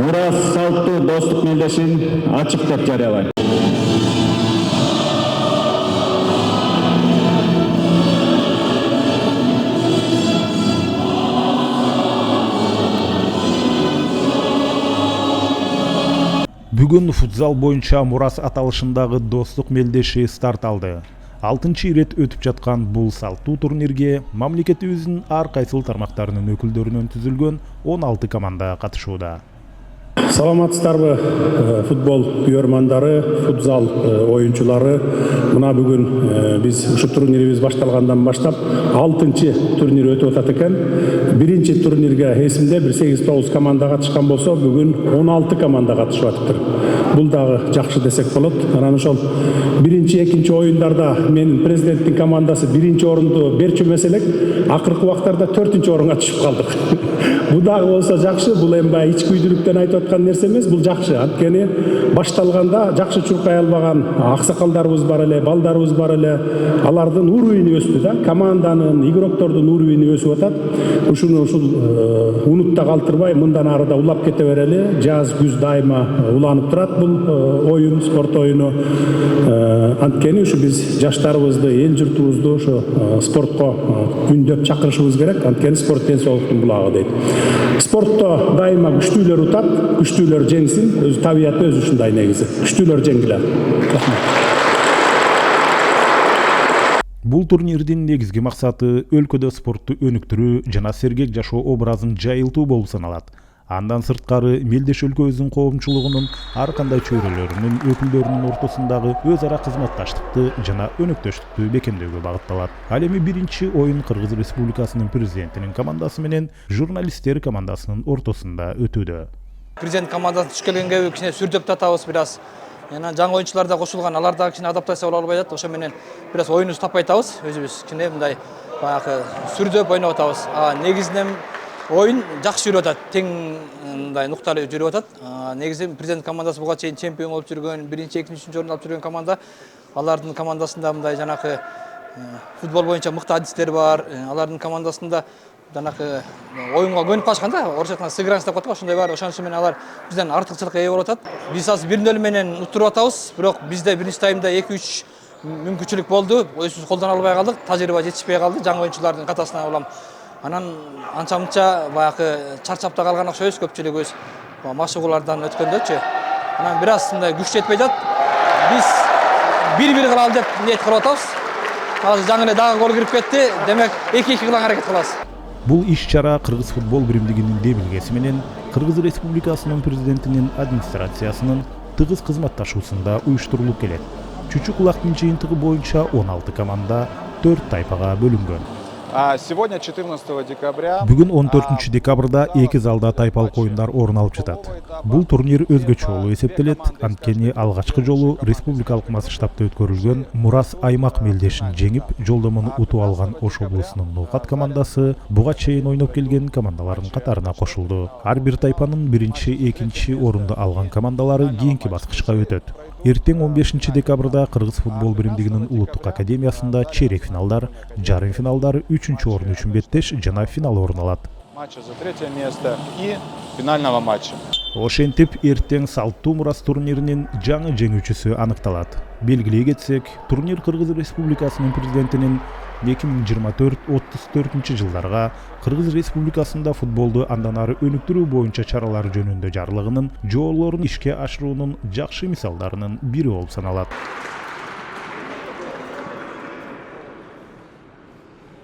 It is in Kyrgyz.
Мурас салттуу достук мелдешин ачык деп жарыялайм. Бүгүн футзал боюнча Мурас аталышындагы достук мелдеши старт алды. 6-чы ирет өтүп жаткан бул салттуу турнирге мамлекетибиздин ар кайсыл тармактарынын өкүлдөрүнөн түзүлгөн 16 команда катышууда. Саламатсыздарбы футбол күйөрмандары, футзал оюнчулары. Мына бүгүн биз ушу турнирибиз башталгандан баштап 6-чы турнир өтүп атат экен. Биринчи турнирге эсимде 8-9 команда катышкан болсо, бүгүн 16 команда катышып атыптыр. Бул дагы жакшы десек болот. Анан ошол биринчи, экинчи оюндарда менин президенттин командасы биринчи орунду берчүмесе элек, акыркы убактарда 4-чү орунга түшүп калдык. Бул дагы болсо жакшы, бул эми баягы ички күйдүрүктөн айтып аткан нерсе эмес, бул жакшы. Анткени башталганда жакшы чуркай албаган аксакалдарыбыз бар эле, балдарыбыз бар эле. Алардын уровени өстү да, команданын, игроктордун уровени өсүп атат. Ушуну унутта калтырбай, мындан ары да улап кете берели. Жаз, күз дайыма уланып турат бул оюн, спорт оюну. Анткени ушу биз жаштарыбызды, эл журтубузду ошо спортко үндөп чакырышыбыз керек. Анткени спорт ден соолуктун булагы дейт. Спортто дайыма күчтүүлөр утат, күчтүүлөр жеңсин. Өз табияты өзү ушундай негизи. Күчтүүлөр жеңгиле. Бул турнирдин негизги максаты өлкөдө спортту өнүктүрүү жана сергек жашоо образын жайылтуу болуп саналат. Андан сырткары мелдеш өлкөбүздүн коомчулугунун ар кандай чөйрөлөрүнүн өкүлдөрүнүн ортосундагы өз ара кызматташтыкты жана өнөктөштүктү бекемдөөгө багытталат. Ал эми биринчи оюн Кыргыз Республикасынын президентинин командасы менен журналисттер командасынын ортосунда өтүүдө. Президент командасын түшүп келгенге кичине сүрдөп татабыз бир аз. Жана жаңы оюнчулар да кошулган, алар да кичине адаптация боло албай атат. Ошо менен бир аз оюнубузду таппай атабыз. Өзүбүз кичине мындай баягы сүрдөп ойноп атабыз. Негизинен оюн жакшы жүрүп атат, тең мындай нукталуу жүрүп атат. Негизи президент командасы буга чейин чемпион болуп жүргөн, биринчи, экинчи, үчүнчү орун алып жүргөн команда. Алардын командасында мындай жанакы футбол боюнча мыкты адистер бар. Алардын командасында жанакы оюнга көнүп калышкан да, орусча айтканда сыгранность деп коет го, ошондой бар. Ошон менен алар бизден артыкчылыкка ээ болуп атат. Биз азыр 1-0 менен утуруп атабыз, бирок бизде биринчи таймда 2-3 мүмкүнчүлүк болду. Өзүбүз колдоно албай калдык, тажрыйба жетишпей калды жаңы оюнчулардын катасына улам. Анан анча-мынча баягы чарчап да калган окшойбуз, көпчүлүгүбүз машыгуулардан өткөндөчү. Анан бир аз мындай күч жетпей атат. Биз 1-1 кылалы деп ниет кылып атабыз. Азыр жаңы эле дагы гол кирип кетти. Демек 2-2 кылганга аракет кылабыз. Бул иш-чара Кыргыз футбол биримдигинин демилгеси менен Кыргыз Республикасынын президентинин администрациясынын тыгыз кызматташуусунда уюштурулуп келет. Чүчүк Улактын жыйынтыгы боюнча 16 команда 4 тайпага бөлүнгөн. Сегодня 14 декабря. Бүгүн 14 декабрда 2 залда тайпалык оюндар орун алып жатат. Бул турнир өзгөчө болуп эсептелет, анткени алгачкы жолу республикалык масштабта өткөрүлгөн Мурас аймак мелдешин жеңип, жолдомону утуп алган Ош облусунун Ноокат командасы буга чейин ойноп келген командалардын катарына кошулду. Ар бир тайпанын биринчи, экинчи орунду алган командалары кийинки баскычка өтөт. Эртең 15 декабрда Кыргыз футбол биримдигинин улуттук академиясында чейрек финалдар, жарым финалдар, 3-чү орун үчүн беттеш жана финал орун алат. Матча за 3 место и финального матча. Ошентип эртең салттуу Мурас турниринин жаңы жеңүүчүсү аныкталат. Белгилей кетсек, турнир Кыргыз Республикасынын президентинин 2024-34 жылдарга Кыргыз Республикасында футболду андан ары өнүктүрүү боюнча чаралар жөнүндө жарлыгынын жоболорун ишке ашыруунун жакшы мисалдарынын бири болуп саналат.